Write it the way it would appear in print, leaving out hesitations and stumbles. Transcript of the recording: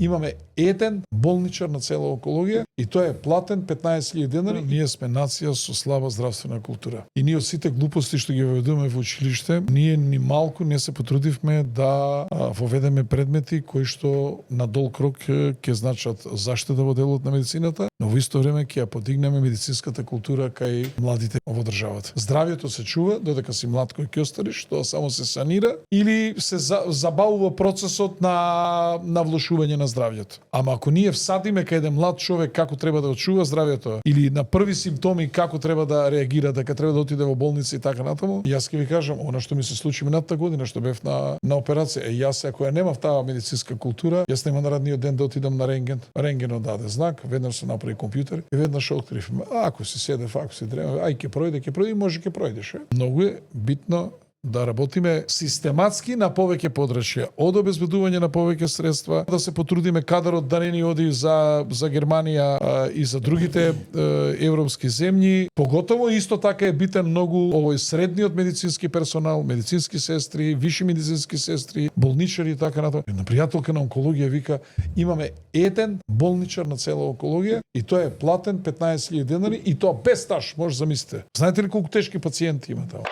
Имаме еден болничар на цела онкологија и тој е платен 15.000 денари. Ние сме нација со слаба здравствена култура. И ние од сите глупости што ги воведуваме во училиште, ние ни малку не се потрудивме да воведеме предмети кои што на долг рок ќе значат заштита во делот на медицината, но во исто време ќе ја подигнеме медицинската култура кај младите во државата. Здравјето се чува додека си млад кој ќе остариш, тоа само се санира или се забавува процесот на влошување на здравјето. Ама ако ние всадиме кај еден млад човек како треба да очува здравјето или на први симптоми како треба да реагира, дека треба да отиде во болница и така натаму, јас ќе ви кажам, она што ми се случи минатата година што бев на операција, јас ако ја немав таа медицинска култура, јас нема наредниот ден да отидам на рентген. Рентгенот даде знак, веднаш се направи компјутер и веднаш открив. Ако си седев, ако си дремав, ќе пројде, може ќе пројдеш. Многу е битно да работиме систематски на повеќе подрачја, од обезбедување на повеќе средства, да се потрудиме кадарот да не ни оди за Германија и за другите европски земји. Поготово исто така е битен многу овој средниот медицински персонал, медицински сестри, виши медицински сестри, болничари и така натаму. Една пријателка на онкологија вика, имаме еден болничар на цела онкологија и тој е платен 15.000 денари и тоа без стаж, може замислите. Знаете ли колку тешки пациенти има тоа?